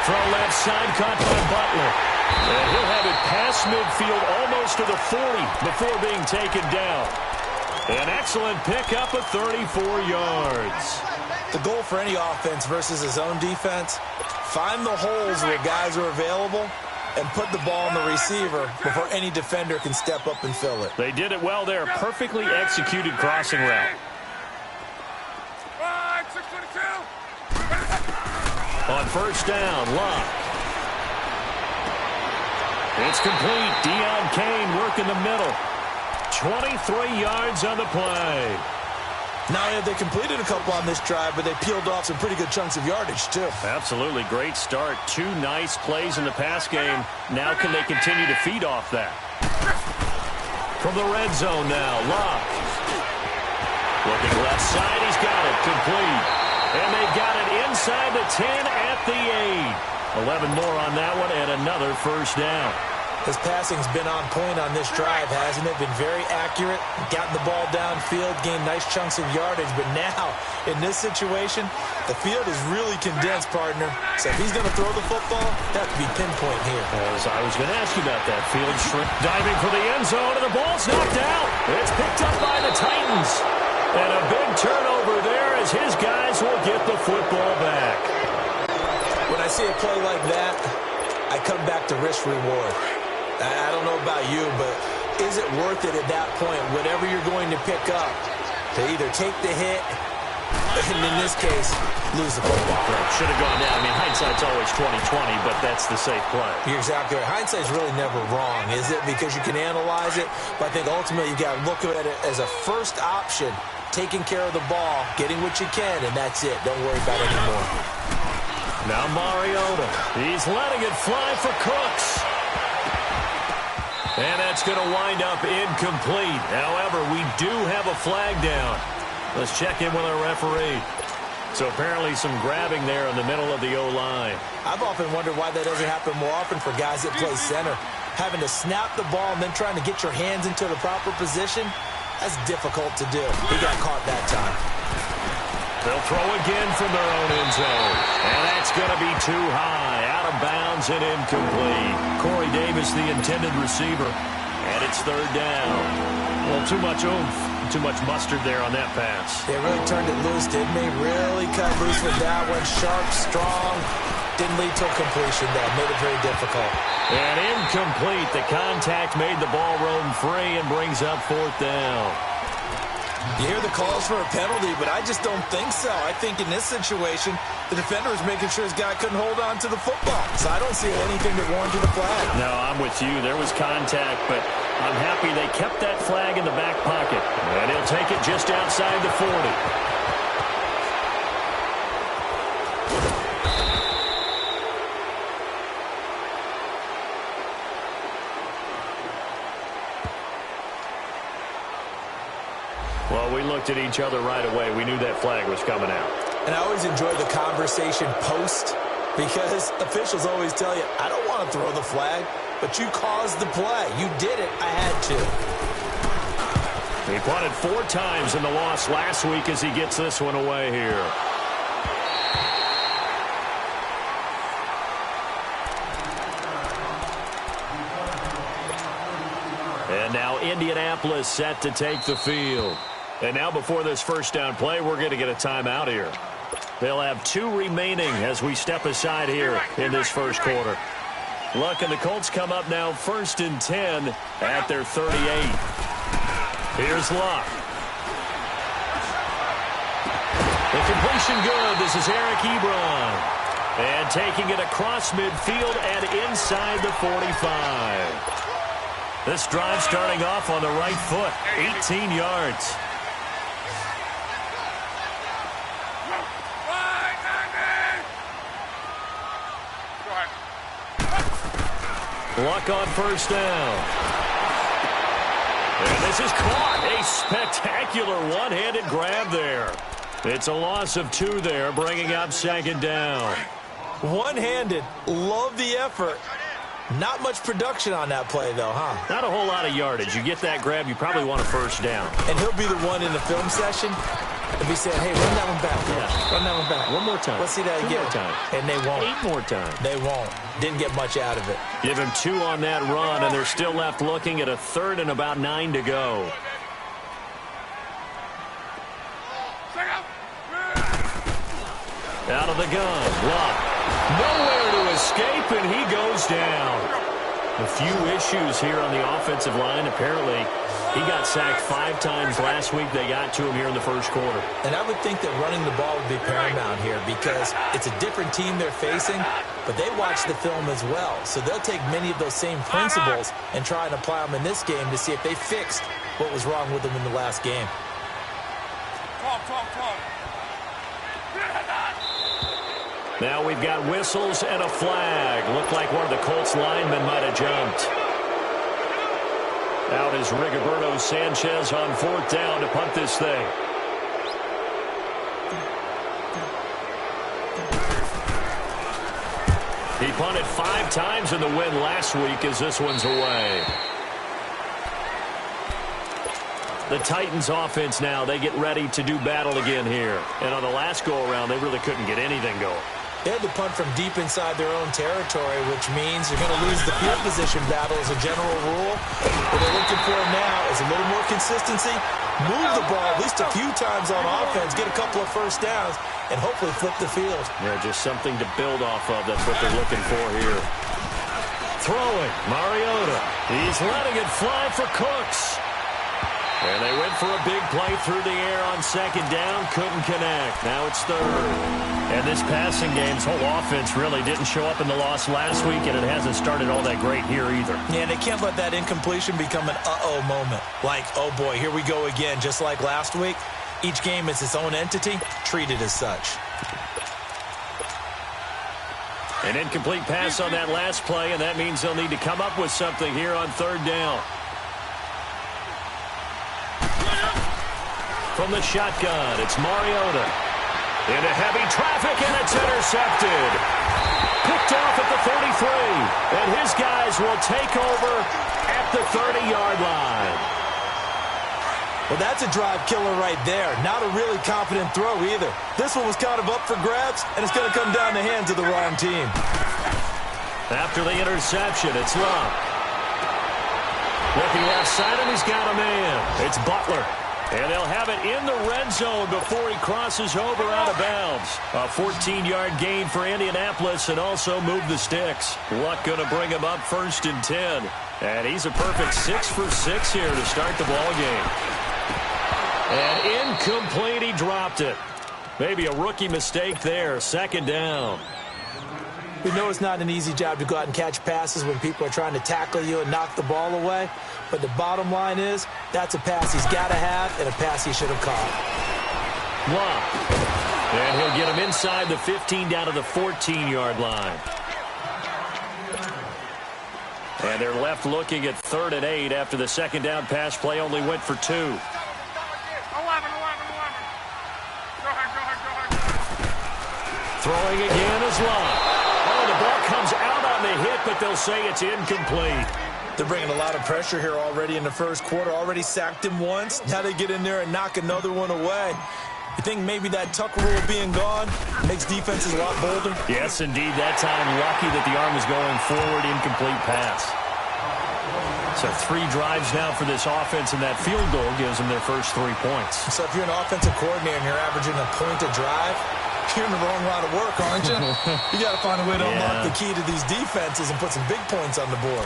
throw left side, caught by Butler. And he'll have it past midfield almost to the 40 before being taken down. An excellent pickup of 34 yards. The goal for any offense versus his own defense, find the holes where guys are available and put the ball on the receiver before any defender can step up and fill it. They did it well there. Perfectly executed crossing route. On first down, Locke. It's complete. Deion Kane working the middle. 23 yards on the play. Not only have they completed a couple on this drive, but they peeled off some pretty good chunks of yardage, too. Absolutely. Great start. 2 nice plays in the pass game. Now can they continue to feed off that? From the red zone now, Locke. Looking left side. He's got it. Complete. And they got it inside the 10 at the 8. 11 more on that one and another first down. His passing's been on point on this drive, hasn't it? Been very accurate, gotten the ball downfield, gained nice chunks of yardage. But now, in this situation, the field is really condensed, partner. So if he's going to throw the football, that have to be pinpoint here. As I was going to ask you about that, field shrink. Diving for the end zone, and the ball's knocked out. It's picked up by the Titans. And a big turnover there as his guys will get the football back. When I see a play like that, I come back to risk-reward. I don't know about you, but is it worth it at that point, whatever you're going to pick up, to either take the hit, and in this case, lose the football? Right. Should have gone down. I mean, hindsight's always 20/20, but that's the safe play. You're exactly right. Hindsight's really never wrong, is it? Because you can analyze it, but I think ultimately you got to look at it as a first option, taking care of the ball, getting what you can, and that's it. Don't worry about it anymore. Now Mariota. He's letting it fly for Cooks. And that's going to wind up incomplete. However, we do have a flag down. Let's check in with our referee. So apparently some grabbing there in the middle of the O-line. I've often wondered why that doesn't happen more often for guys that play center. Having to snap the ball and then trying to get your hands into the proper position, that's difficult to do. He got caught that time. They'll throw again from their own end zone. And that's going to be too high. Out of bounds and incomplete. Corey Davis, the intended receiver. And it's third down. Well, too much oomph. Too much mustard there on that pass. They really turned it loose, didn't they? Really cut loose with that one. Sharp, strong. Didn't lead to a completion, though. Made it very difficult. And incomplete. The contact made the ball roam free and brings up fourth down. You hear the calls for a penalty, but I just don't think so. I think in this situation, the defender was making sure his guy couldn't hold on to the football. So I don't see anything that warranted a flag. No, I'm with you. There was contact, but I'm happy they kept that flag in the back pocket. And he'll take it just outside the 40. Well, we looked at each other right away. We knew that flag was coming out. And I always enjoy the conversation post because officials always tell you, I don't want to throw the flag, but you caused the play. You did it. I had to. He punted 4 times in the loss last week as he gets this one away here. And now Indianapolis set to take the field. And now before this first down play, we're going to get a timeout here. They'll have 2 remaining as we step aside here in this first quarter. Luck and the Colts come up now 1st and 10 at their 38. Here's Luck. The completion good. This is Eric Ebron. And taking it across midfield and inside the 45. This drive starting off on the right foot. 18 yards. Luck on first down. And this is caught. A spectacular one-handed grab there. It's a loss of 2 there, bringing up 2nd down. One-handed. Love the effort. Not much production on that play, though, huh? Not a whole lot of yardage. You get that grab, you probably want a first down. And he'll be the one in the film session If he said, hey, run that one back. Yeah. Run that one back. One more time. Let's see that again. 2 more times. And they won't. 8 more times. They won't. Didn't get much out of it. Give him 2 on that run, and they're still left looking at a third and about 9 to go. Out of the gun. Luck. Nowhere to escape, and he goes down. A few issues here on the offensive line. Apparently, he got sacked 5 times last week. They got to him here in the first quarter. And I would think that running the ball would be paramount here because it's a different team they're facing, but they watch the film as well. So they'll take many of those same principles and try and apply them in this game to see if they fixed what was wrong with them in the last game. Now we've got whistles and a flag. Looked like one of the Colts linemen might have jumped. Out is Rigoberto Sanchez on 4th down to punt this thing. He punted 5 times in the win last week as this one's away. The Titans offense now, they get ready to do battle again here. And on the last go-around, they really couldn't get anything going. They had to punt from deep inside their own territory, which means you're going to lose the field position battle as a general rule. What they're looking for now is a little more consistency, move the ball at least a few times on offense, get a couple of first downs, and hopefully flip the field. Yeah, just something to build off of. That's what they're looking for here. Throwing, Mariota. He's letting it fly for Cooks. And they went for a big play through the air on 2nd down. Couldn't connect. Now it's 3rd. And this passing game's whole offense really didn't show up in the loss last week, and it hasn't started all that great here either. Yeah, and they can't let that incompletion become an uh-oh moment. Like, oh boy, here we go again, just like last week. Each game is its own entity, treated as such. An incomplete pass on that last play, and that means they'll need to come up with something here on 3rd down. From the shotgun, it's Mariota. Into heavy traffic, and it's intercepted. Picked off at the 33. And his guys will take over at the 30-yard line. Well, that's a drive killer right there. Not a really confident throw either. This one was kind of up for grabs, and it's going to come down the hands of the wrong team. After the interception, it's Luck. Looking left side, and he's got a man. It's Butler. And they'll have it in the red zone before he crosses over out of bounds. A 14-yard gain for Indianapolis and also move the sticks. Luck going to bring him up 1st and 10. And he's a perfect 6 for 6 here to start the ball game. And incomplete, he dropped it. Maybe a rookie mistake there. 2nd down. We know it's not an easy job to go out and catch passes when people are trying to tackle you and knock the ball away. But the bottom line is, that's a pass he's got to have and a pass he should have caught. Wow. And he'll get him inside the 15 down to the 14-yard line. And they're left looking at 3rd and 8 after the 2nd down pass play only went for 2. 11. Throwing again is Luck. Oh, the ball comes out on the hit, but they'll say it's incomplete. They're bringing a lot of pressure here already in the first quarter. Already sacked him once. Now they get in there and knock another one away. You think maybe that Tucker rule being gone makes defenses a lot bolder? Yes, indeed. That time, lucky that the arm was going forward, incomplete pass. So 3 drives now for this offense, and that field goal gives them their first 3 points. So if you're an offensive coordinator and you're averaging a point a drive, you're in the wrong line of work, aren't you? You got to find a way to unlock the key to these defenses and put some big points on the board.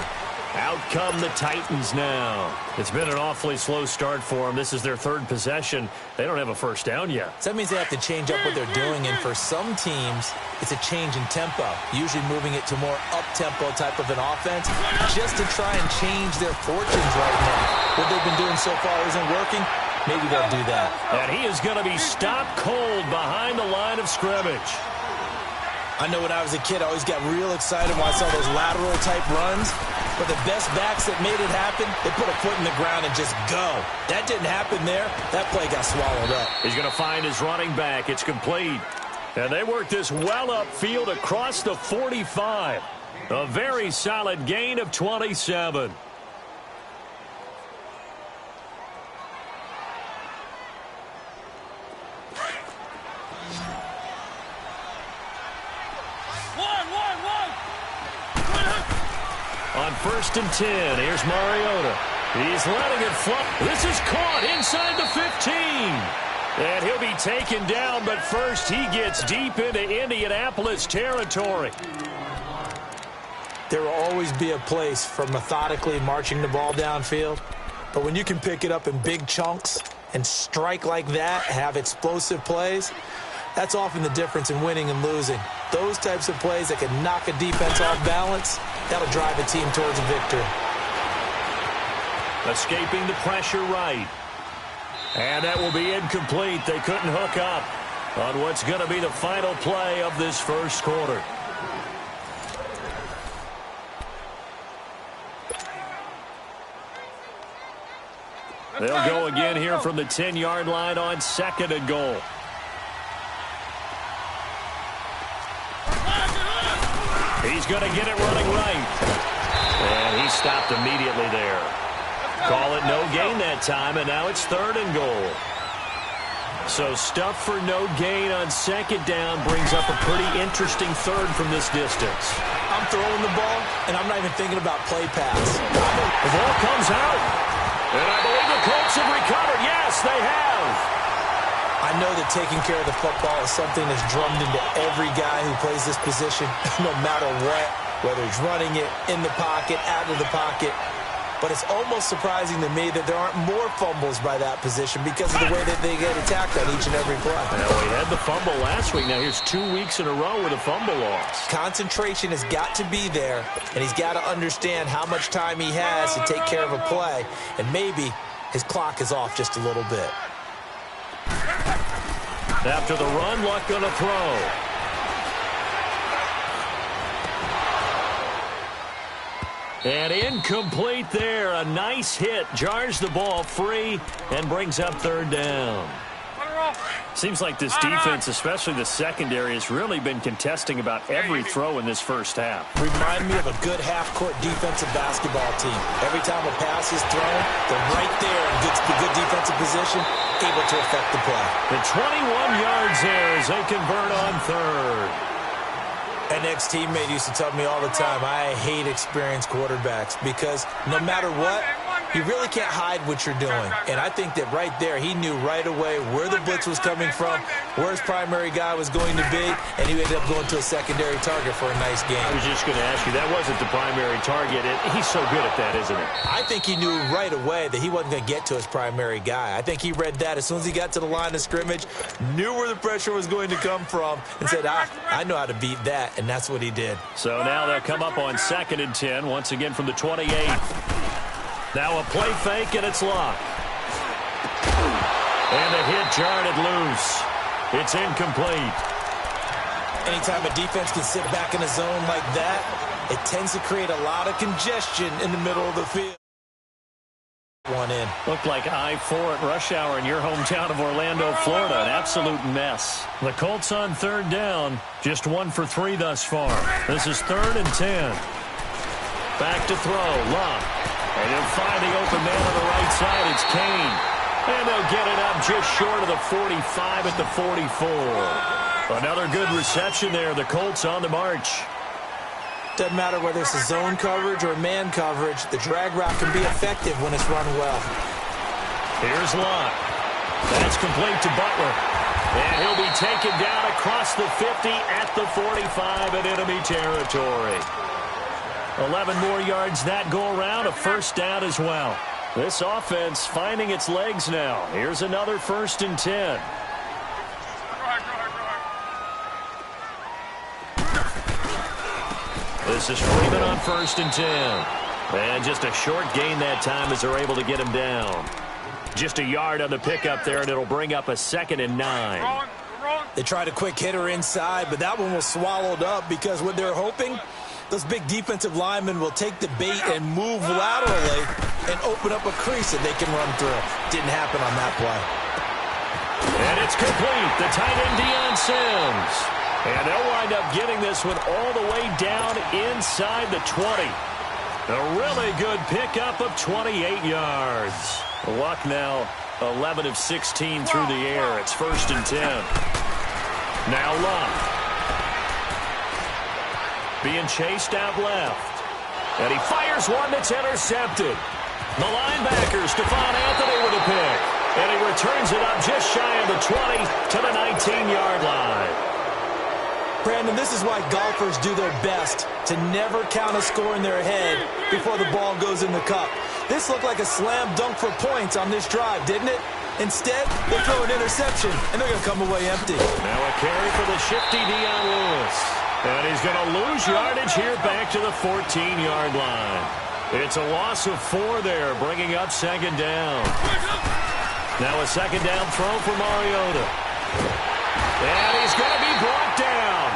Out come the Titans now. It's been an awfully slow start for them. This is their 3rd possession. They don't have a first down yet. So that means they have to change up what they're doing, and for some teams, it's a change in tempo, usually moving it to more up-tempo type of an offense just to try and change their fortunes right now. What they've been doing so far isn't working. Maybe they'll do that. And he is going to be stopped cold behind the line of scrimmage. I know when I was a kid, I always got real excited when I saw those lateral-type runs. But the best backs that made it happen, they put a foot in the ground and just go. That didn't happen there. That play got swallowed up. He's going to find his running back. It's complete. And they work this well upfield across the 45. A very solid gain of 27. On 1st and 10, here's Mariota. He's letting it fly. This is caught inside the 15. And he'll be taken down, but first he gets deep into Indianapolis territory. There will always be a place for methodically marching the ball downfield. But when you can pick it up in big chunks and strike like that, have explosive plays, that's often the difference in winning and losing. Those types of plays that can knock a defense off balance, that'll drive a team towards a victory. Escaping the pressure right. And that will be incomplete. They couldn't hook up on what's going to be the final play of this first quarter. They'll go again here from the 10-yard line on 2nd and goal. He's going to get it running right. And he stopped immediately there. Call it no gain that time, and now it's 3rd and goal. So stuff for no gain on 2nd down brings up a pretty interesting 3rd from this distance. I'm throwing the ball, and I'm not even thinking about play pass. The ball comes out. And I believe the Colts have recovered. Yes, they have. I know that taking care of the football is something that's drummed into every guy who plays this position, no matter what, whether he's running it, in the pocket, out of the pocket. But it's almost surprising to me that there aren't more fumbles by that position because of the way that they get attacked on each and every play. Well, he had the fumble last week. Now here's 2 weeks in a row with a fumble loss. Concentration has got to be there, and he's got to understand how much time he has to take care of a play, and maybe his clock is off just a little bit. After the run, Luck going to throw. And incomplete there. A nice hit. Jars the ball free and brings up 3rd down. Seems like this defense, especially the secondary, has really been contesting about every throw in this first half. Remind me of a good half-court defensive basketball team. Every time a pass is thrown, they're right there in good defensive position, able to affect the play. The 21 yards there as they convert on 3rd. An ex-teammate used to tell me all the time, I hate experienced quarterbacks because no matter what, you really can't hide what you're doing. And I think that right there, he knew right away where the blitz was coming from, where his primary guy was going to be, and he ended up going to a secondary target for a nice game. I was just going to ask you, that wasn't the primary target. He's so good at that, isn't he? I think he knew right away that he wasn't going to get to his primary guy. I think he read that as soon as he got to the line of scrimmage, knew where the pressure was going to come from, and said, I know how to beat that, and that's what he did. So now they'll come up on 2nd and 10, once again from the 28. Now a play fake, and it's Luck. And the hit jarred it loose. It's incomplete. Anytime a defense can sit back in a zone like that, it tends to create a lot of congestion in the middle of the field. One in. Looked like I-4 at rush hour in your hometown of Orlando, Florida. An absolute mess. The Colts on 3rd down. Just 1 for 3 thus far. This is 3rd and 10. Back to throw. Luck. And he'll find the open man on the right side. It's Kane. And they'll get it up just short of the 45 at the 44. Another good reception there. The Colts on the march. Doesn't matter whether it's a zone coverage or man coverage, the drag route can be effective when it's run well. Here's Luck. That's complete to Butler. And he'll be taken down across the 50 at the 45 in enemy territory. 11 more yards that go around, a 1st down as well. This offense finding its legs now. Here's another 1st and 10. This is Freeman on 1st and 10. And just a short gain that time as they're able to get him down. Just a yard on the pickup there, and it'll bring up a 2nd and 9. They tried a quick hitter inside, but that one was swallowed up because what they're hoping, those big defensive linemen will take the bait and move laterally and open up a crease that they can run through. Didn't happen on that play. And it's complete. The tight end, Deion Sims. And they'll wind up getting this one all the way down inside the 20. A really good pickup of 28 yards. Luck now 11 of 16 through the air. It's 1st and 10. Now Luck. Being chased out left. And he fires one that's intercepted. The linebacker, Stephon Anthony, with a pick. And he returns it up just shy of the 20 to the 19-yard line. Brandon, this is why golfers do their best to never count a score in their head before the ball goes in the cup. This looked like a slam dunk for points on this drive, didn't it? Instead, they throw an interception, and they're going to come away empty. Now a carry for the shifty Dion Lewis. And he's going to lose yardage here back to the 14-yard line. It's a loss of 4 there, bringing up second down. Now a second down throw for Mariota. And he's going to be brought down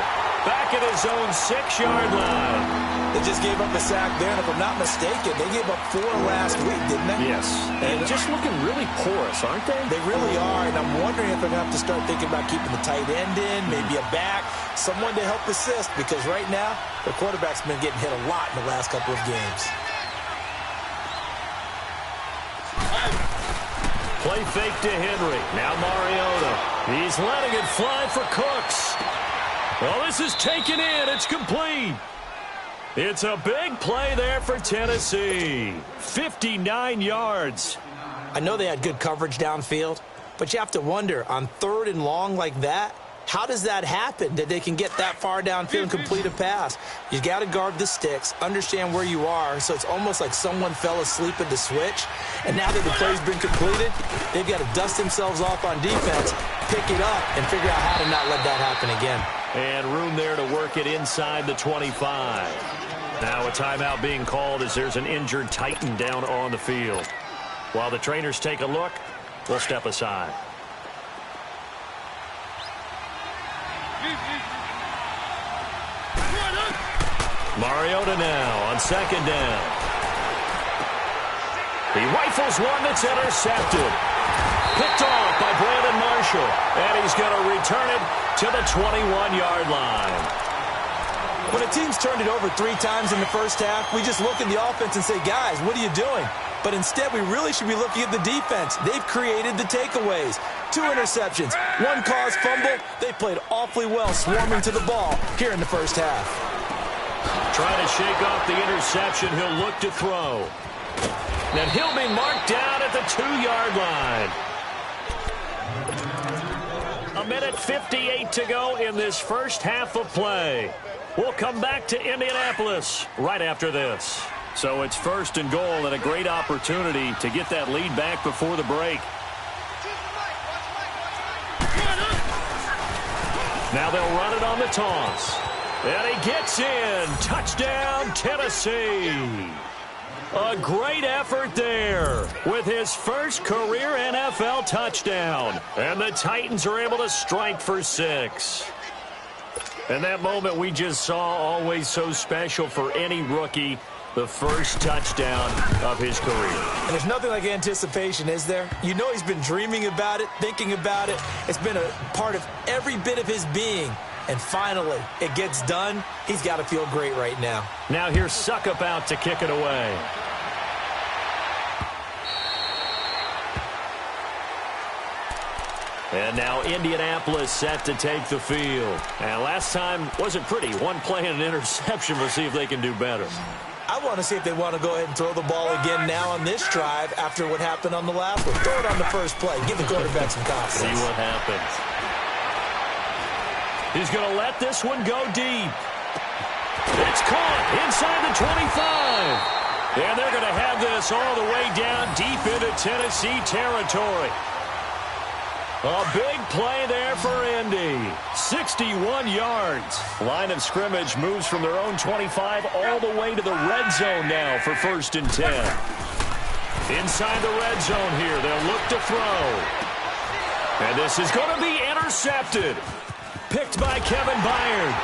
back at his own 6-yard line. They just gave up a sack there, and if I'm not mistaken, they gave up 4 last week, didn't they? Yes. And just looking really porous, aren't they? They really are, and I'm wondering if they're going to have to start thinking about keeping the tight end in, maybe a back, someone to help assist, because right now, the quarterback's been getting hit a lot in the last couple of games. Play fake to Henry. Now Mariota. He's letting it fly for Cooks. Well, this is taken in. It's complete. It's a big play there for Tennessee. 59 yards. I know they had good coverage downfield, but you have to wonder, on 3rd and long like that, how does that happen, that they can get that far downfield and complete a pass? You got to guard the sticks, understand where you are, so it's almost like someone fell asleep at the switch, and now that the play's been completed, they've got to dust themselves off on defense, pick it up, and figure out how to not let that happen again. And room there to work it inside the 25. Now a timeout being called as there's an injured Titan down on the field. While the trainers take a look, we'll step aside. Mariota now on second down. He rifles one that's intercepted. Picked off by Brandon Marshall. And he's going to return it to the 21-yard line. When a team's turned it over 3 times in the first half, we just look at the offense and say, guys, what are you doing? But instead, we really should be looking at the defense. They've created the takeaways. 2 interceptions, 1 caused fumble. They played awfully well swarming to the ball here in the first half. Trying to shake off the interception. He'll look to throw. And he'll be marked down at the 2-yard line. 1:58 to go in this first half of play. We'll come back to Indianapolis right after this. So it's 1st and goal and a great opportunity to get that lead back before the break. Now they'll run it on the toss. And he gets in. Touchdown, Tennessee. A great effort there with his first career NFL touchdown. And the Titans are able to strike for 6. And that moment we just saw, always so special for any rookie, the first touchdown of his career. And there's nothing like anticipation, is there? You know he's been dreaming about it, thinking about it. It's been a part of every bit of his being. And finally, it gets done. He's got to feel great right now. Now here's Suckup out to kick it away. And now Indianapolis set to take the field. And last time wasn't pretty. 1 play and an interception. We'll see if they can do better. I want to see if they want to go ahead and throw the ball again now on this drive after what happened on the last one. Throw it on the first play. Give the quarterback some confidence. See what happens. He's going to let this one go deep. It's caught inside the 25. And they're going to have this all the way down deep into Tennessee territory. A big play there for Indy. 61 yards. Line of scrimmage moves from their own 25 all the way to the red zone now for 1st and 10. Inside the red zone here, they'll look to throw. And this is going to be intercepted. Picked by Kevin Byard.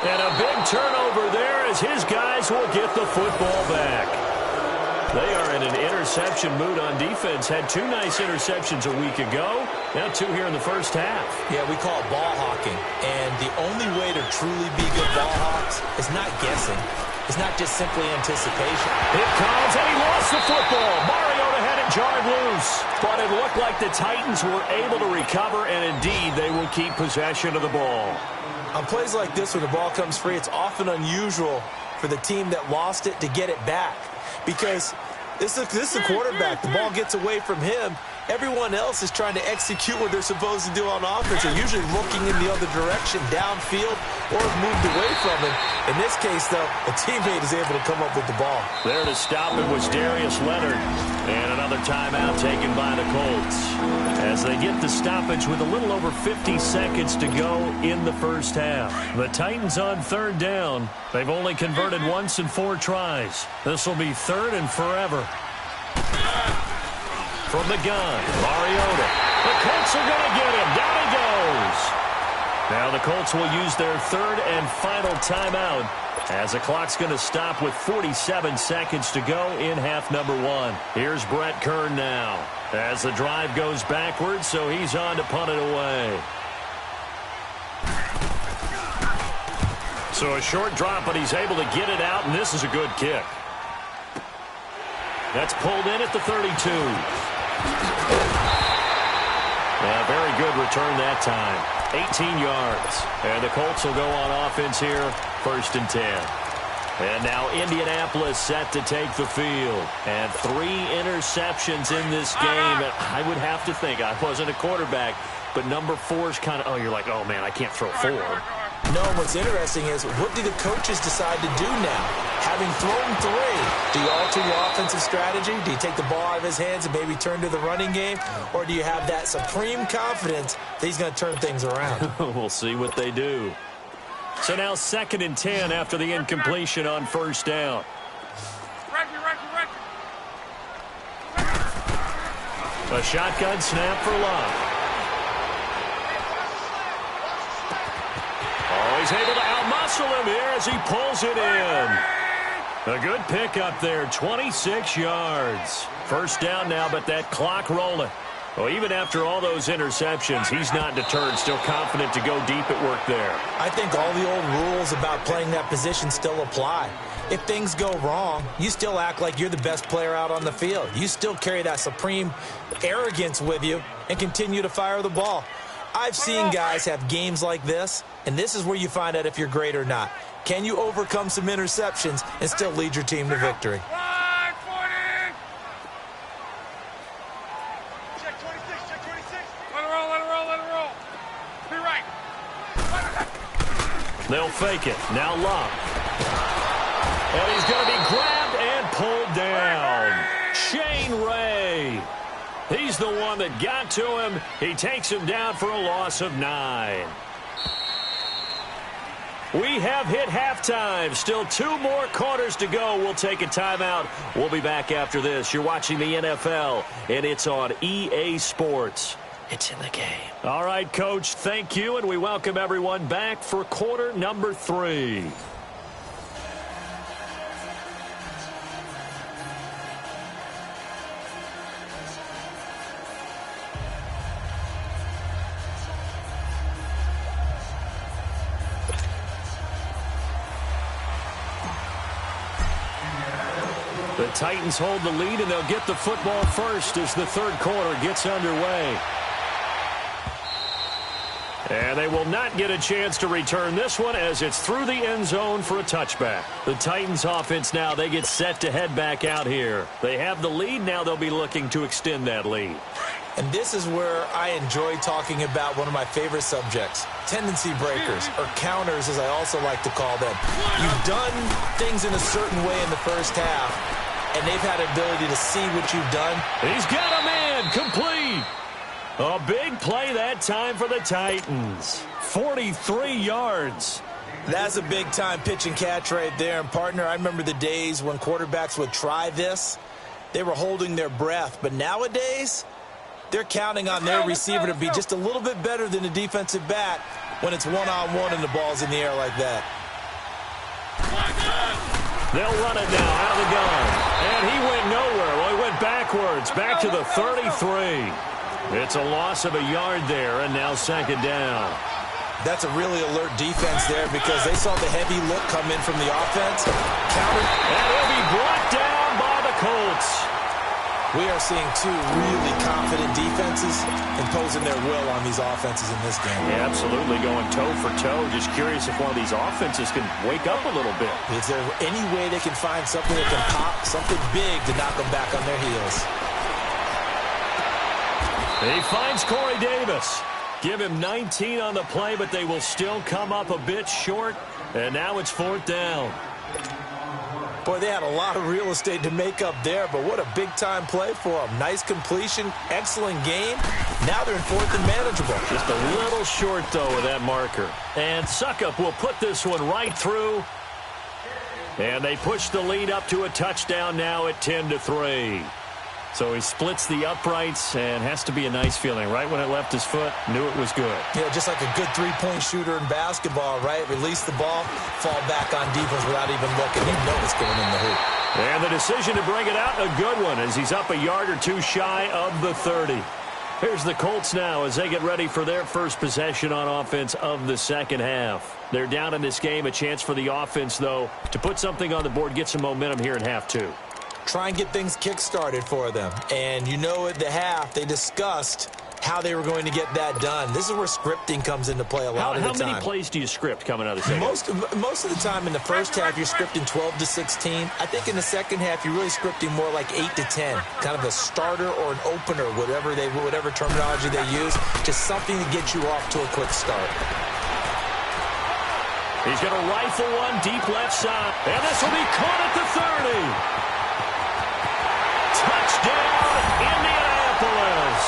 And a big turnover there as his guys will get the football back. They are in an interception mood on defense. Had 2 nice interceptions a week ago. Now 2 here in the first half. Yeah, we call it ball hawking. And the only way to truly be good ball hawks is not guessing. It's not just simply anticipation. It comes, and he lost the football. Mariota had it jarred loose. But it looked like the Titans were able to recover, and indeed they will keep possession of the ball. On plays like this, when the ball comes free, it's often unusual for the team that lost it to get it back. Because this is the quarterback. The ball gets away from him. Everyone else is trying to execute what they're supposed to do on offense. They're usually looking in the other direction, downfield, or have moved away from him. In this case, though, a teammate is able to come up with the ball. There to stop it was Darius Leonard. And another timeout taken by the Colts as they get the stoppage with a little over 50 seconds to go in the first half. The Titans on third down. They've only converted once in 4 tries. This will be third and forever. From the gun, Mariota. The Colts are going to get him. Down he goes. Now the Colts will use their third and final timeout as the clock's going to stop with 47 seconds to go in half number 1. Here's Brett Kern now as the drive goes backwards, so he's on to punt it away. So a short drop, but he's able to get it out, and this is a good kick. That's pulled in at the 32. Yeah, very good return that time. 18 yards. And the Colts will go on offense here, 1st and 10. And now Indianapolis set to take the field. And 3 interceptions in this game. And I would have to think, I wasn't a quarterback, but number 4's kind of, you're like, oh, man, I can't throw 4. No, what's interesting is, what do the coaches decide to do now? Having thrown 3, do you alter your offensive strategy? Do you take the ball out of his hands and maybe turn to the running game? Or do you have that supreme confidence that he's going to turn things around? We'll see what they do. So now 2nd and 10 after the incompletion on 1st down. A shotgun snap for Love. Oh, he's able to outmuscle him here as he pulls it in. A good pickup there, 26 yards. 1st down now, but that clock rolling. Well, even after all those interceptions, he's not deterred, still confident to go deep at work there. I think all the old rules about playing that position still apply. If things go wrong, you still act like you're the best player out on the field. You still carry that supreme arrogance with you and continue to fire the ball. I've seen guys have games like this, and this is where you find out if you're great or not. Can you overcome some interceptions and still lead your team to victory? Check 26. Let it roll. Be right. They'll fake it. Now Love. And he's going to be grabbed and pulled down. Shane Ray. He's the one that got to him. He takes him down for a loss of 9. We have hit halftime. Still 2 more quarters to go. We'll take a timeout. We'll be back after this. You're watching the NFL, and it's on EA Sports. It's in the game. All right, Coach, thank you, and we welcome everyone back for quarter number 3. The Titans hold the lead, and they'll get the football first as the 3rd quarter gets underway. And they will not get a chance to return this one as it's through the end zone for a touchback. The Titans offense now, they get set to head back out here. They have the lead. Now they'll be looking to extend that lead. And this is where I enjoy talking about one of my favorite subjects, tendency breakers, or counters as I also like to call them. You've done things in a certain way in the first half, and they've had the ability to see what you've done. He's got a man, complete. A big play that time for the Titans. 43 yards. That's a big-time pitch and catch right there. And, partner, I remember the days when quarterbacks would try this. They were holding their breath. But nowadays, they're counting on their receiver to be just a little bit better than the defensive back when it's one-on-one and the ball's in the air like that. They'll run it now out of the gun. And he went nowhere. Well, he went backwards, back to the 33. It's a loss of a yard there, and now 2nd down. That's a really alert defense there because they saw the heavy look come in from the offense. Counter. And he'll be brought down by the Colts. We are seeing two really confident defenses imposing their will on these offenses in this game. Yeah, absolutely, going toe for toe. Just curious if one of these offenses can wake up a little bit. Is there any way they can find something that can pop, something big to knock them back on their heels? He finds Corey Davis. Give him 19 on the play, but they will still come up a bit short. And now it's 4th down. Boy, they had a lot of real estate to make up there, but what a big-time play for them. Nice completion, excellent game. Now they're in 4th and manageable. Just a little short, though, with that marker. And Suckup will put this one right through. And they push the lead up to a touchdown now at 10-3. So he splits the uprights, and has to be a nice feeling. Right when it left his foot, knew it was good. Yeah, just like a good three-point shooter in basketball, right? Release the ball, fall back on defense without even looking. You know it's going in the hoop. And the decision to bring it out, a good one, as he's up a yard or two shy of the 30. Here's the Colts now as they get ready for their first possession on offense of the second half. They're down in this game. A chance for the offense, though, to put something on the board, get some momentum here in half two. Try and get things kick-started for them. And you know at the half, they discussed how they were going to get that done. This is where scripting comes into play a lot of the time. How many plays do you script coming out of the second? Most of the time in the first half, you're scripting 12 to 16. I think in the second half, you're really scripting more like 8 to 10. Kind of a starter or an opener, whatever terminology they use. Just something to get you off to a quick start. He's going to rifle one deep left side. And this will be caught at the 30. Touchdown, Indianapolis.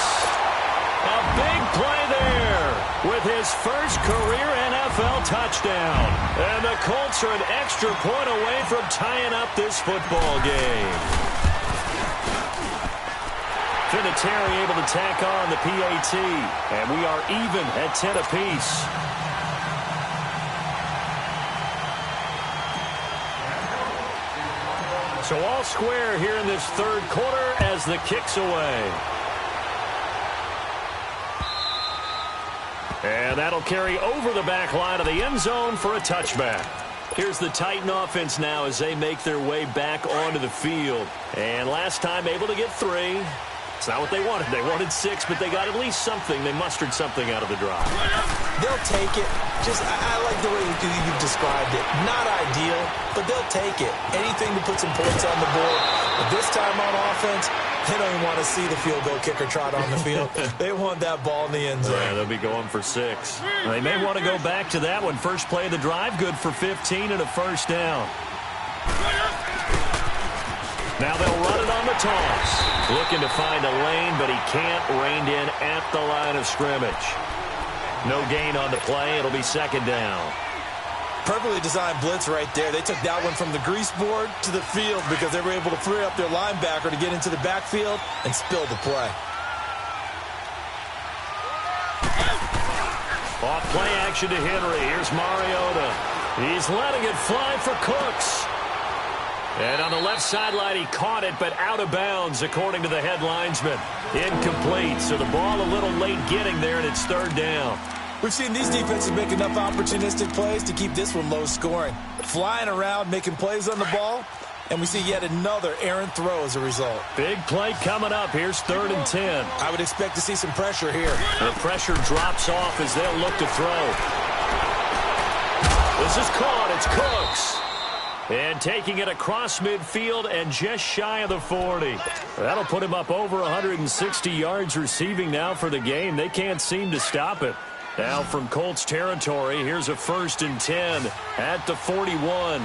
A big play there with his first career NFL touchdown. And the Colts are an extra point away from tying up this football game. Vinatieri able to tack on the PAT. And we are even at 10 apiece. So all square here in this third quarter as the kick's away. And that'll carry over the back line of the end zone for a touchback. Here's the Titan offense now as they make their way back onto the field. And last time able to get 3. It's not what they wanted. They wanted 6, but they got at least something. They mustered something out of the drive. They'll take it. I like the way you've described it. Not ideal, but they'll take it. Anything to put some points on the board. But this time on offense, they don't even want to see the field goal kicker trot on the field. They want that ball in the end zone. Yeah, they'll be going for 6. They may want to go back to that one. First play of the drive, good for 15 and a first down. Now they'll run it on the toss. Looking to find a lane, but he can't. Reined in at the line of scrimmage. No gain on the play. It'll be second down. Perfectly designed blitz right there. They took that one from the grease board to the field because they were able to free up their linebacker to get into the backfield and spill the play. Off play action to Henry. Here's Mariota. He's letting it fly for Cooks. And on the left sideline, he caught it, but out of bounds, according to the head linesman. Incomplete, so the ball a little late getting there, and it's third down. We've seen these defenses make enough opportunistic plays to keep this one low scoring. Flying around, making plays on the ball, and we see yet another errant throw as a result. Big play coming up. Here's 3rd and 10. I would expect to see some pressure here. The pressure drops off as they'll look to throw. This is caught. It's Cooks. And taking it across midfield and just shy of the 40. That'll put him up over 160 yards receiving now for the game. They can't seem to stop it. Now from Colts territory, here's a 1st and 10 at the 41.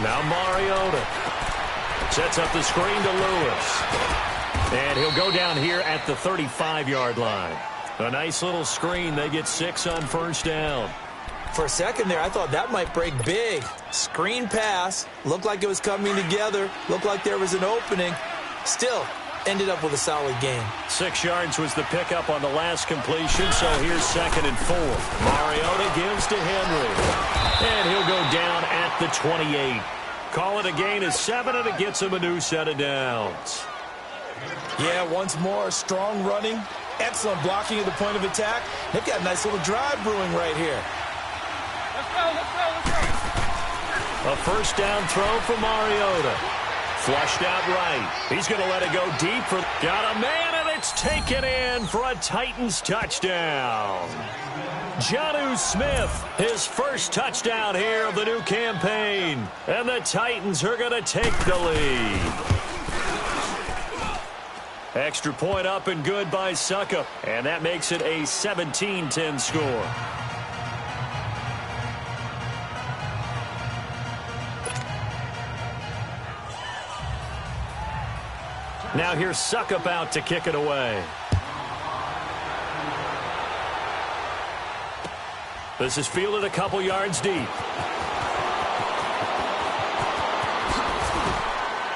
Now Mariota sets up the screen to Lewis. And he'll go down here at the 35-yard line. A nice little screen. They get 6 on first down. For a second there, I thought that might break big. Screen pass. Looked like it was coming together. Looked like there was an opening. Still, ended up with a solid game. 6 yards was the pickup on the last completion, so here's 2nd and 4. Mariota gives to Henry. And he'll go down at the 28. Call it a gain of 7, and it gets him a new set of downs. Yeah, once more, strong running. Excellent blocking at the point of attack. They've got a nice little drive brewing right here. Let's go. A first down throw for Mariota. Flushed out right. He's going to let it go deep. Got a man, and it's taken in for a Titans touchdown. Jonnu Smith, his first touchdown here of the new campaign. And the Titans are going to take the lead. Extra point up and good by Suckup. And that makes it a 17-10 score. Now here's Suckup out to kick it away. This is fielded a couple yards deep.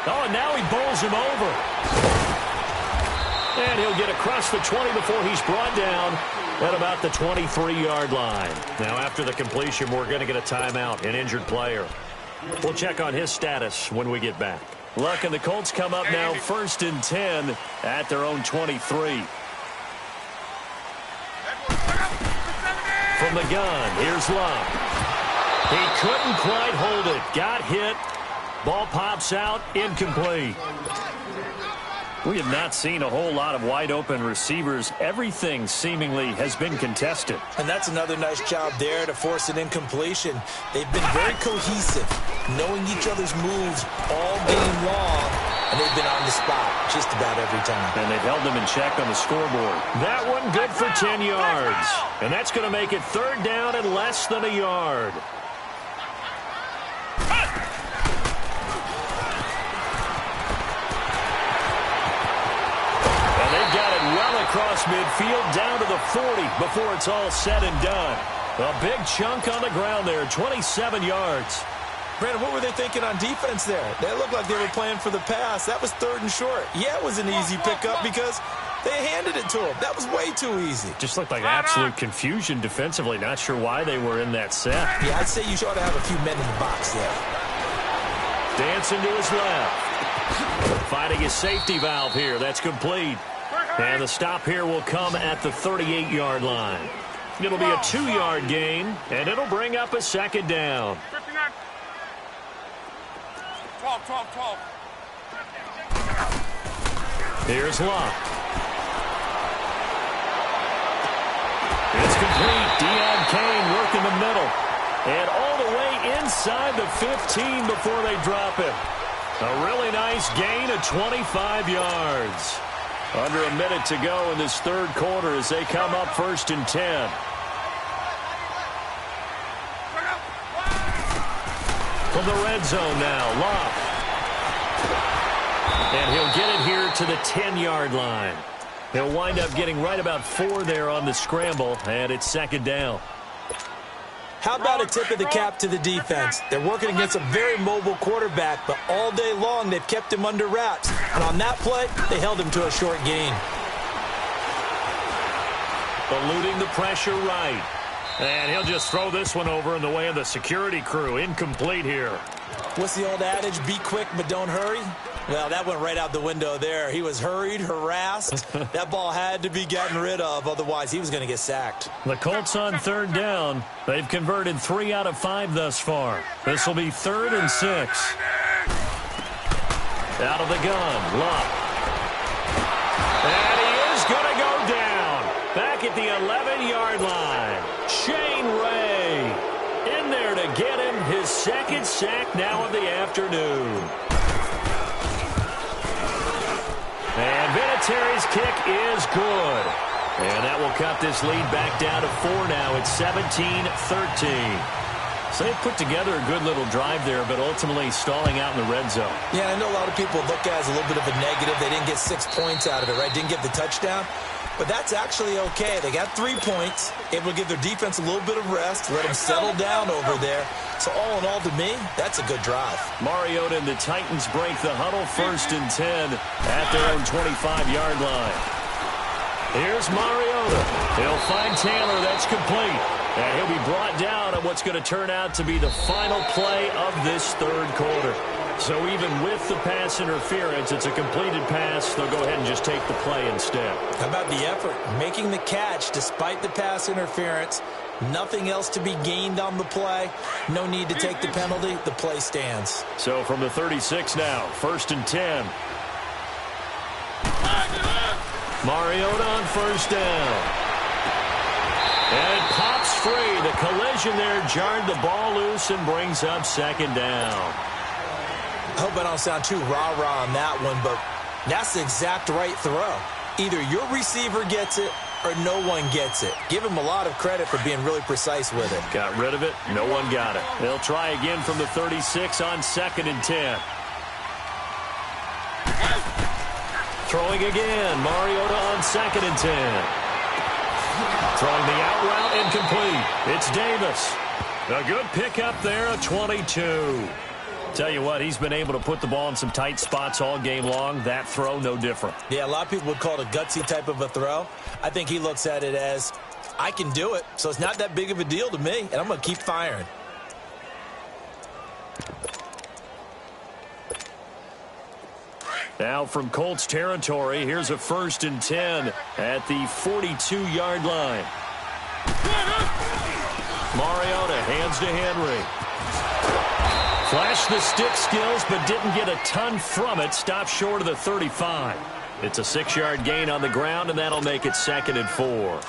Oh, and now he bowls him over. And he'll get across the 20 before he's brought down at about the 23-yard line. Now after the completion, we're going to get a timeout, an injured player. We'll check on his status when we get back. Luck and the Colts come up now 1st and 10 at their own 23. From the gun, here's Luck. He couldn't quite hold it. Got hit. Ball pops out, incomplete. We have not seen a whole lot of wide-open receivers. Everything seemingly has been contested. And that's another nice job there to force an incompletion. They've been very cohesive, knowing each other's moves all game long, and they've been on the spot just about every time. And they've held them in check on the scoreboard. That one good for 10 yards. And that's going to make it 3rd down and less than a yard. Across midfield down to the 40 before it's all said and done. A big chunk on the ground there, 27 yards. Brandon, what were they thinking on defense there? They looked like they were playing for the pass. That was 3rd and short. Yeah, it was an easy pickup because they handed it to him. That was way too easy. Just looked like absolute confusion defensively. Not sure why they were in that set. Yeah, I'd say you ought to have a few men in the box there. Dancing to his left. Finding his safety valve here. That's complete. And the stop here will come at the 38-yard line. It'll be a 2-yard gain, and it'll bring up a 2nd down. 59. 12. Here's Luck. It's complete. Deion Kane working the middle. And all the way inside the 15 before they drop it. A really nice gain of 25 yards. Under a minute to go in this 3rd quarter as they come up 1st and 10. From the red zone now, Luck. And he'll get it here to the 10-yard line. He'll wind up getting right about 4 there on the scramble, and it's 2nd down. How about a tip of the cap to the defense? They're working against a very mobile quarterback, but all day long they've kept him under wraps. And on that play, they held him to a short gain. Eluding the pressure right. And he'll just throw this one over in the way of the security crew. Incomplete here. What's the old adage? Be quick, but don't hurry? Well, that went right out the window there. He was hurried, harassed. That ball had to be gotten rid of, otherwise he was going to get sacked. The Colts on 3rd down. They've converted 3 out of 5 thus far. This will be 3rd and 6. Out of the gun, Luck. And he is going to go down. Back at the 11-yard line. Shane Ray in there to get him his 2nd sack now of the afternoon. And Vinatieri's kick is good. And that will cut this lead back down to 4 now. It's 17-13. So they put together a good little drive there, but ultimately stalling out in the red zone. Yeah, I know a lot of people look at it as a little bit of a negative. They didn't get 6 points out of it, right? Didn't get the touchdown. But that's actually okay. They got 3 points. Able to give their defense a little bit of rest, let them settle down over there. So all in all, to me, that's a good drive. Mariota and the Titans break the huddle 1st and 10 at their own 25-yard line. Here's Mariota. He'll find Taylor. That's complete. And he'll be brought down on what's going to turn out to be the final play of this 3rd quarter. So even with the pass interference, it's a completed pass. They'll go ahead and just take the play instead. How about the effort? Making the catch despite the pass interference. Nothing else to be gained on the play. No need to take the penalty. The play stands. So from the 36 now, 1st and 10. Mariota on 1st down. And it pops free. The collision there jarred the ball loose and brings up 2nd down. I hope I don't sound too rah-rah on that one, but that's the exact right throw. Either your receiver gets it or no one gets it. Give him a lot of credit for being really precise with it. Got rid of it. No one got it. They'll try again from the 36 on 2nd and 10. Throwing again. Mariota on 2nd and 10. Throwing the out route incomplete. It's Davis. A good pickup there, a 22. Tell you what, he's been able to put the ball in some tight spots all game long. That throw, no different. Yeah, a lot of people would call it a gutsy type of a throw. I think he looks at it as, I can do it, so it's not that big of a deal to me, and I'm going to keep firing. Now from Colts territory, here's a 1st and 10 at the 42-yard line. Mariota hands to Henry. Flashed the stick skills, but didn't get a ton from it. Stopped short of the 35. It's a 6-yard gain on the ground, and that'll make it 2nd and 4. All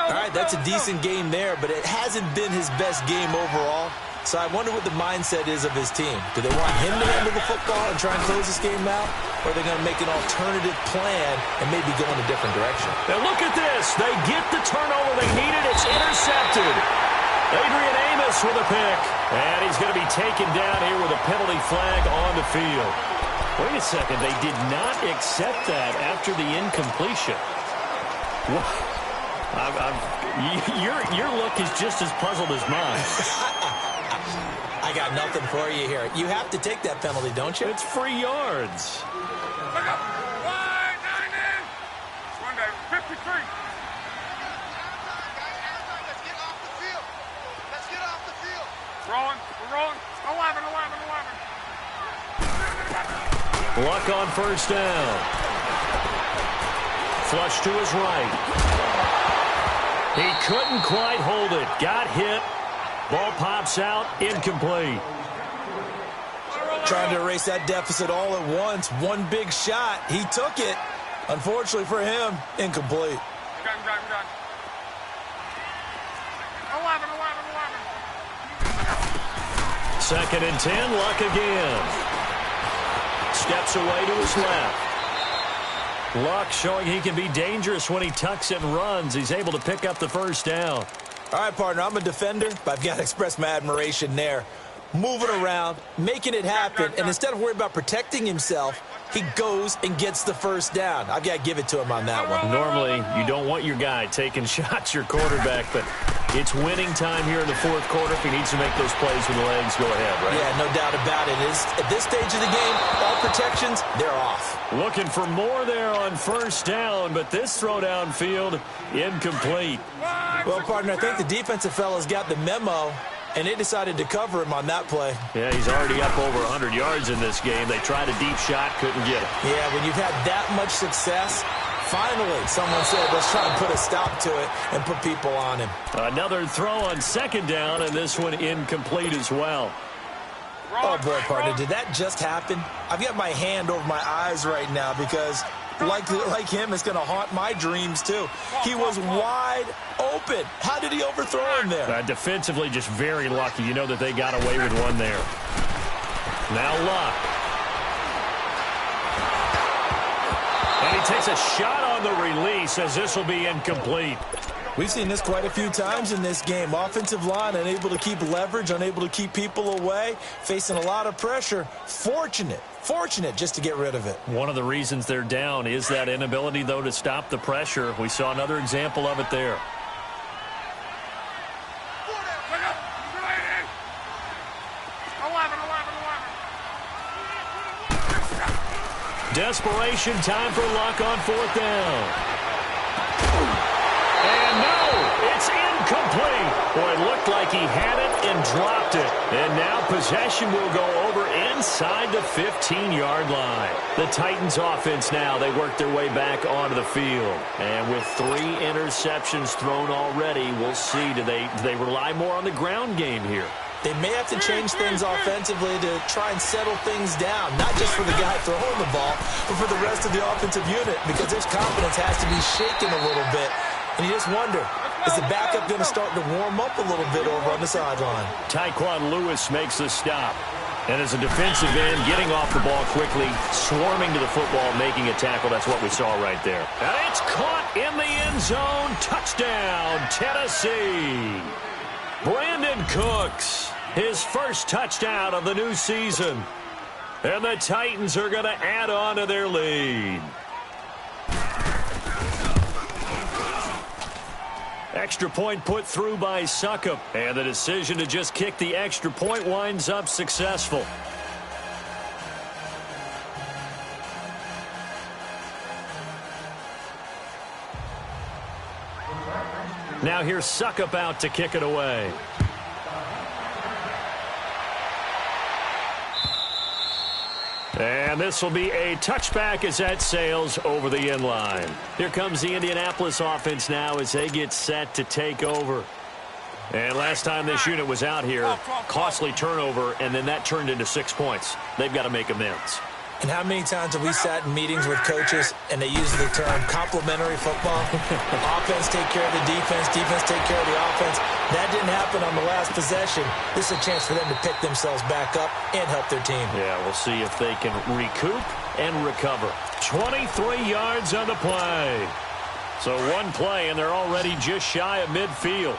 right, that's a decent game there, but it hasn't been his best game overall. So I wonder what the mindset is of his team. Do they want him to handle the football and try and close this game out? Or are they going to make an alternative plan and maybe go in a different direction? Now look at this. They get the turnover they needed. It's intercepted. Adrian Amos with a pick. And he's going to be taken down here with a penalty flag on the field. Wait a second. They did not accept that after the incompletion. Your look is just as puzzled as mine. I got nothing for you here. You have to take that penalty, don't you? It's free yards. Look up. 53. Let's get off the field. Rolling. We're rolling. 11. Luck on 1st down. Flush to his right. He couldn't quite hold it. Got hit. Ball pops out. Incomplete. Trying to erase that deficit all at once. One big shot. He took it. Unfortunately for him, incomplete. We got. 11. 2nd and 10. Luck again. Steps away to his left. Luck showing he can be dangerous when he tucks and runs. He's able to pick up the 1st down. All right, partner, I'm a defender, but I've got to express my admiration there. Moving around, making it happen, and instead of worrying about protecting himself, he goes and gets the 1st down. I've got to give it to him on that one. Normally, you don't want your guy taking shots, your quarterback, but it's winning time here in the 4th quarter. If he needs to make those plays with the legs, go ahead, right? Yeah, no doubt about it. At this stage of the game, all protections, they're off. Looking for more there on 1st down, but this throw downfield, incomplete. Well, partner, I think the defensive fellas got the memo, and they decided to cover him on that play. Yeah, he's already up over 100 yards in this game. They tried a deep shot, couldn't get it. Yeah, when you've had that much success, finally someone said, let's try and put a stop to it and put people on him. Another throw on 2nd down, and this one incomplete as well. Oh, boy, partner, did that just happen? I've got my hand over my eyes right now because, like him, it's going to haunt my dreams, too. He was wide open. How did he overthrow him there? Defensively, just very lucky. You know that they got away with one there. Now Luck. And he takes a shot on the release as this will be incomplete. We've seen this quite a few times in this game. Offensive line unable to keep leverage, unable to keep people away, facing a lot of pressure. Fortunate just to get rid of it. One of the reasons they're down is that inability, though, to stop the pressure. We saw another example of it there. Look up. 11. Desperation time for Luck on 4th down. And no, it's incomplete. Boy, it looked like he had it and dropped it. And now possession will go over inside the 15-yard line. The Titans offense now, they work their way back onto the field. And with 3 interceptions thrown already, we'll see, do they rely more on the ground game here? They may have to change things offensively to try and settle things down, not just for the guy throwing the ball, but for the rest of the offensive unit, because his confidence has to be shaken a little bit. And you just wonder, is the backup going to start to warm up a little bit over on the sideline? Tyquan Lewis makes the stop. And as a defensive end, getting off the ball quickly, swarming to the football, making a tackle. That's what we saw right there. And it's caught in the end zone. Touchdown, Tennessee. Brandon Cooks, his first touchdown of the new season. And the Titans are going to add on to their lead. Extra point put through by Succop. And the decision to just kick the extra point winds up successful. Now here's Succop out to kick it away. And this will be a touchback as that sails over the end line. Here comes the Indianapolis offense now as they get set to take over. And last time this unit was out here, costly turnover, and then that turned into 6 points. They've got to make amends. And how many times have we sat in meetings with coaches and they use the term complementary football? Offense take care of the defense, defense take care of the offense. That didn't happen on the last possession. This is a chance for them to pick themselves back up and help their team. Yeah, we'll see if they can recoup and recover. 23 yards on the play. So one play, and they're already just shy of midfield.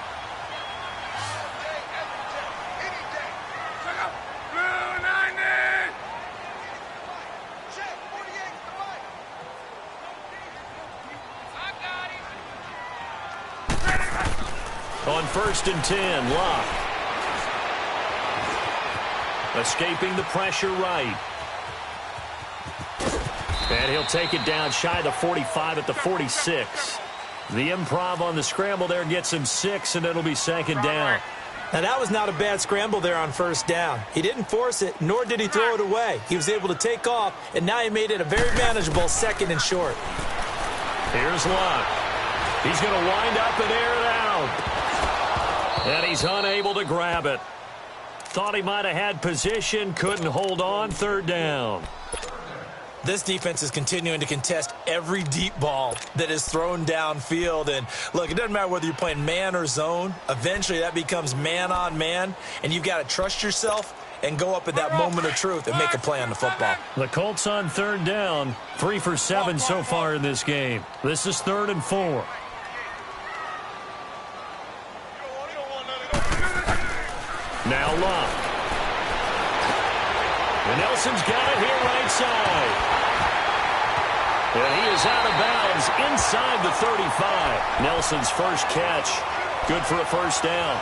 On 1st and 10, Locke. Escaping the pressure right. And he'll take it down shy of the 45 at the 46. The improv on the scramble there gets him 6, and it'll be 2nd down. Now, that was not a bad scramble there on 1st down. He didn't force it, nor did he throw it away. He was able to take off, and now he made it a very manageable 2nd and short. Here's Locke. He's going to wind up and air it out. And he's unable to grab it. Thought he might have had position, couldn't hold on, 3rd down. This defense is continuing to contest every deep ball that is thrown downfield. And, look, it doesn't matter whether you're playing man or zone. Eventually that becomes man on man, and you've got to trust yourself and go up at that moment of truth and make a play on the football. The Colts on 3rd down, 3 for 7 so far in this game. This is 3rd and 4. Now Locke. And Nelson's got it here right side. And he is out of bounds inside the 35. Nelson's first catch. Good for a 1st down.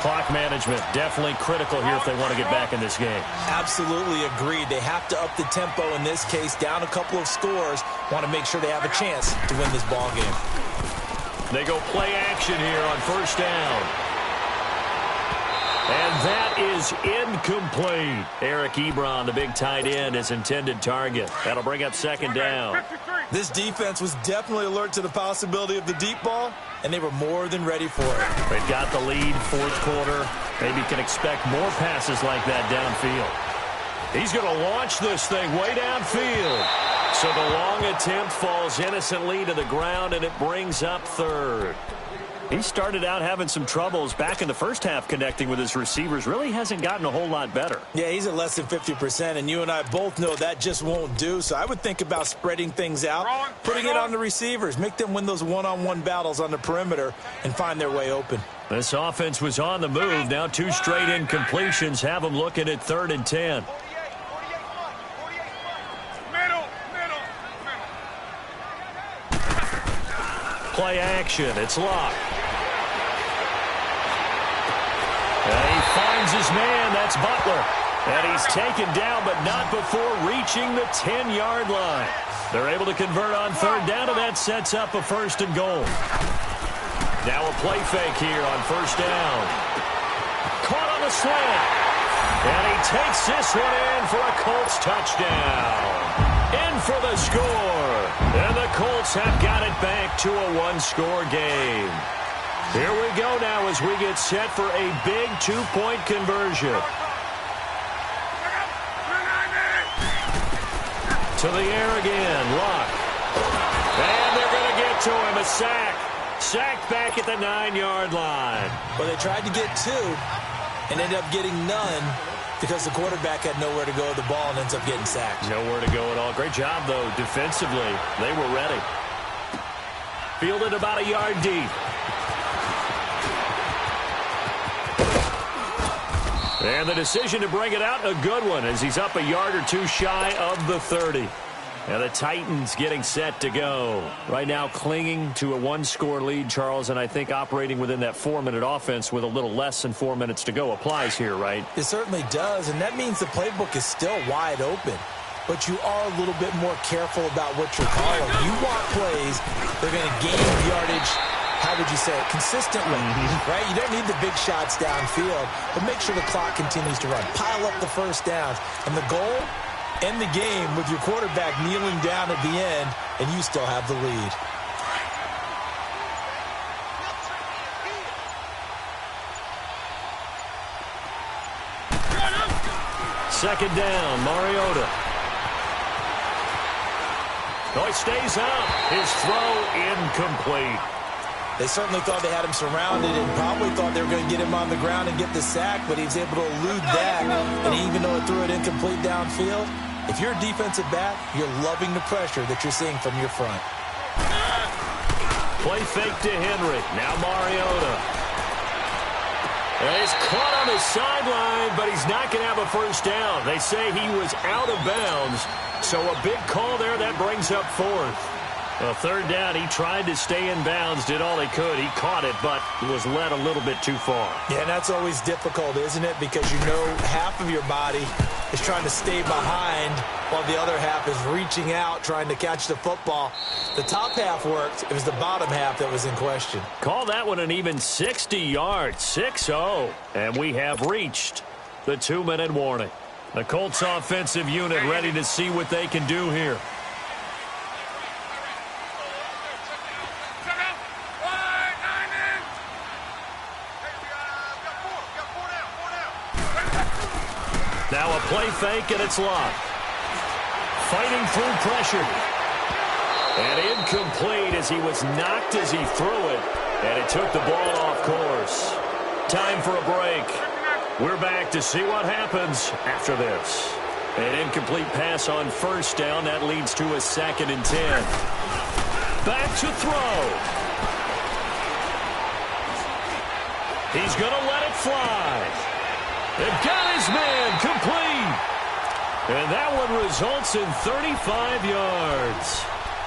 Clock management definitely critical here if they want to get back in this game. Absolutely agreed. They have to up the tempo in this case, down a couple of scores. Want to make sure they have a chance to win this ball game. They go play action here on 1st down. And that is incomplete. Eric Ebron, the big tight end, is intended target. That'll bring up 2nd down. This defense was definitely alert to the possibility of the deep ball, and they were more than ready for it. They've got the lead, 4th quarter. Maybe can expect more passes like that downfield. He's going to launch this thing way downfield. So the long attempt falls innocently to the ground, and it brings up 3rd. He started out having some troubles back in the first half connecting with his receivers. Really hasn't gotten a whole lot better. Yeah, he's at less than 50%, and you and I both know that just won't do. So I would think about spreading things out, putting it on the receivers, make them win those one-on-one battles on the perimeter and find their way open. This offense was on the move. Now 2 straight incompletions have them looking at 3rd and 10. Play action. It's Locke. And he finds his man. That's Butler. And he's taken down, but not before reaching the 10-yard line. They're able to convert on 3rd down, and that sets up a 1st and goal. Now a play fake here on 1st down. Caught on the slant. And he takes this one in for a Colts touchdown. In for the score. And the Colts have got it back to a one-score game. Here we go now as we get set for a big two-point conversion. To the air again, Luck. And they're going to get to him, a sack. Sacked back at the 9-yard line. Well, they tried to get 2 and ended up getting none because the quarterback had nowhere to go with the ball and ends up getting sacked. Nowhere to go at all. Great job, though, defensively. They were ready. Fielded about a yard deep. And the decision to bring it out, a good one, as he's up a yard or 2 shy of the 30. And the Titans getting set to go. Right now clinging to a one-score lead, Charles, and I think operating within that 4-minute offense with a little less than 4 minutes to go applies here, right? It certainly does, and that means the playbook is still wide open. But you are a little bit more careful about what you're calling. You want plays that are going to gain yardage, how would you say it, consistently, right? You don't need the big shots downfield, but make sure the clock continues to run. Pile up the first downs. And the goal, end the game with your quarterback kneeling down at the end, and you still have the lead. Second down, Mariota. Oh, he stays up. His throw incomplete. They certainly thought they had him surrounded and probably thought they were going to get him on the ground and get the sack, but he was able to elude that. And even though it threw it incomplete downfield, if you're a defensive back, you're loving the pressure that you're seeing from your front. Play fake to Henry. Now Mariota. And he's caught on the sideline, but he's not going to have a first down. They say he was out of bounds, so a big call there that brings up 4th. Well, third down, he tried to stay in bounds, did all he could. He caught it, but was led a little bit too far. Yeah, and that's always difficult, isn't it? Because you know half of your body is trying to stay behind while the other half is reaching out, trying to catch the football. The top half worked. It was the bottom half that was in question. Call that one an even 60 yards, 6-0. And we have reached the 2-minute warning. The Colts offensive unit ready to see what they can do here. Now a play fake, and it's locked. Fighting through pressure. And incomplete as he was knocked as he threw it. And it took the ball off course. Time for a break. We're back to see what happens after this. An incomplete pass on first down. That leads to a 2nd and 10. Back to throw. He's going to let it fly. They got his man complete. And that one results in 35 yards.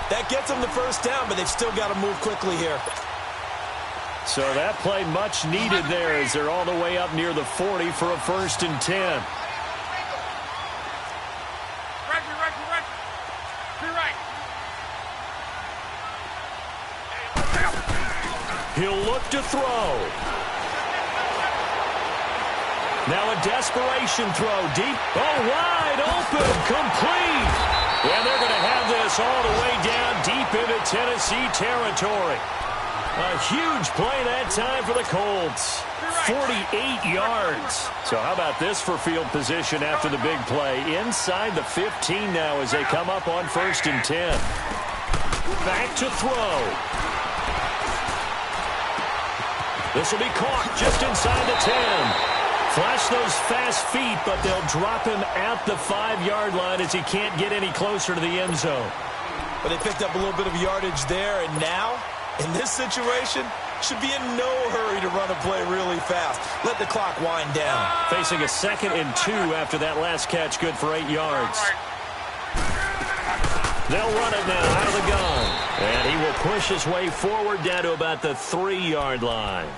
That gets them the first down, but they've still got to move quickly here. So that play much needed there as they're all the way up near the 40 for a 1st and 10. He'll look to throw. Now a desperation throw deep. Oh, wide open, complete. And they're going to have this all the way down deep into Tennessee territory. A huge play that time for the Colts. 48 yards. So how about this for field position after the big play? Inside the 15 now as they come up on 1st and 10. Back to throw. This will be caught just inside the 10. Flash those fast feet, but they'll drop him at the 5-yard line as he can't get any closer to the end zone. But they picked up a little bit of yardage there, and now, in this situation, should be in no hurry to run a play really fast. Let the clock wind down. Facing a 2nd and 2 after that last catch, good for 8 yards. They'll run it now out of the gun. And he will push his way forward down to about the 3-yard line.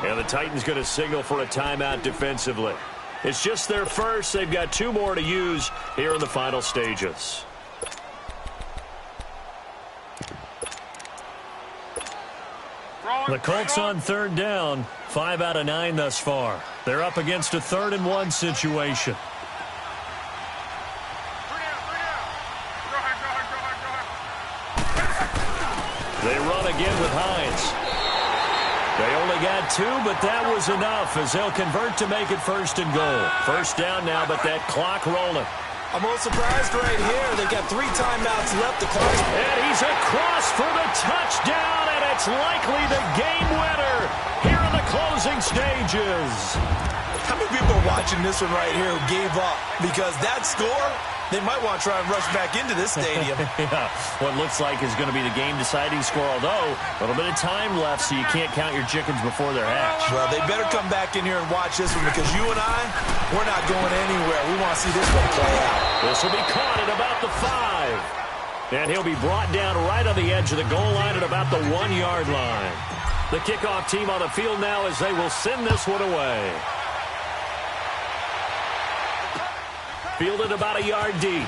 And the Titans going to signal for a timeout defensively. It's just their first. They've got 2 more to use here in the final stages. The Colts on third down, 5 out of 9 thus far. They're up against a 3rd and 1 situation. They run again with Hines. They only got 2, but that was enough as they'll convert to make it 1st and goal. First down now, but that clock rolling. I'm a little surprised right here. They've got 3 timeouts left. The clock. And he's across for the touchdown, and it's likely the game winner here in the closing stages. How many people are watching this one right here who gave up? Because that score, they might want to try and rush back into this stadium. Yeah, what looks like is going to be the game-deciding score, although a little bit of time left, so you can't count your chickens before they're hatched. Well, they better come back in here and watch this one because you and I, we're not going anywhere. We want to see this one play out. This will be caught at about the 5. And he'll be brought down right on the edge of the goal line at about the 1-yard line. The kickoff team on the field now as they will send this one away. Fielded about a yard deep.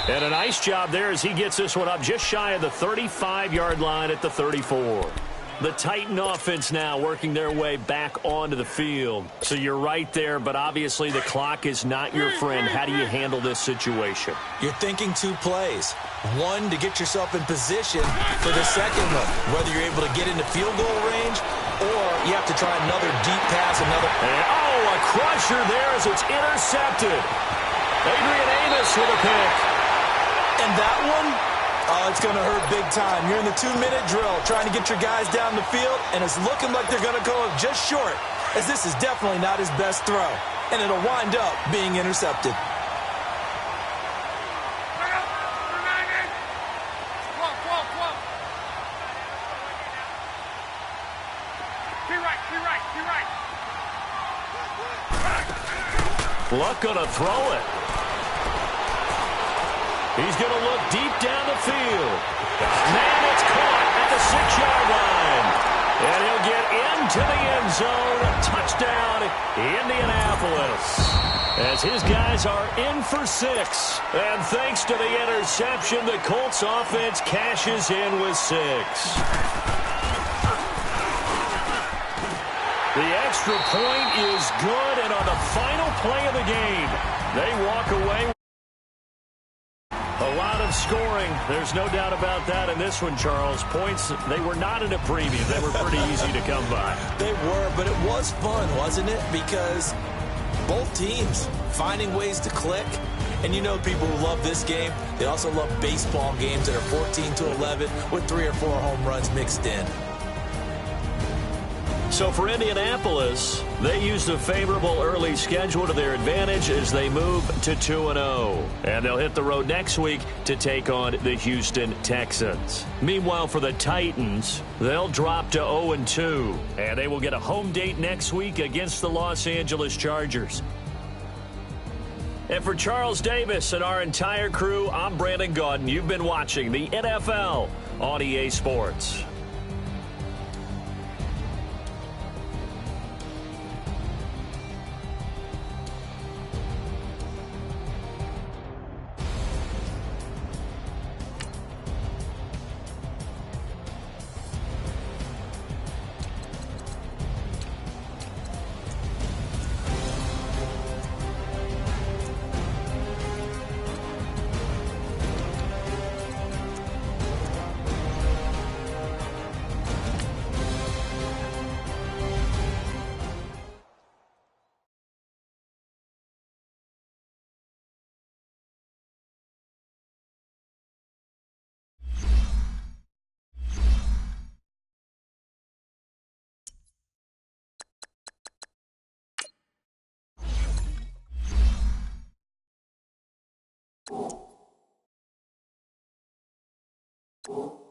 And a nice job there as he gets this one up just shy of the 35-yard line at the 34. The Titan offense now working their way back onto the field. So you're right there, but obviously the clock is not your friend. How do you handle this situation? You're thinking 2 plays. One, to get yourself in position for the second one, whether you're able to get into field goal range or you have to try another deep pass, a crusher there as it's intercepted. Adrian Amos with a pick. And that one, it's going to hurt big time. You're in the 2-minute drill trying to get your guys down the field, and it's looking like they're going to go just short, as this is definitely not his best throw, and it'll wind up being intercepted. Luck going to throw it. He's going to look deep down the field. Man, it's caught at the 6-yard line. And he'll get into the end zone. Touchdown, Indianapolis. As his guys are in for 6. And thanks to the interception, the Colts offense cashes in with 6. The extra point is good, and on the final play of the game, they walk away. A lot of scoring. There's no doubt about that in this one, Charles. Points, they were not in a premium. They were pretty easy to come by. They were, but it was fun, wasn't it? Because both teams finding ways to click. And you know people who love this game, they also love baseball games that are 14-11 with 3 or 4 home runs mixed in. So for Indianapolis, they used a favorable early schedule to their advantage as they move to 2-0. And they'll hit the road next week to take on the Houston Texans. Meanwhile, for the Titans, they'll drop to 0-2. And they will get a home date next week against the Los Angeles Chargers. And for Charles Davis and our entire crew, I'm Brandon Gaudin. You've been watching the NFL on EA Sports. You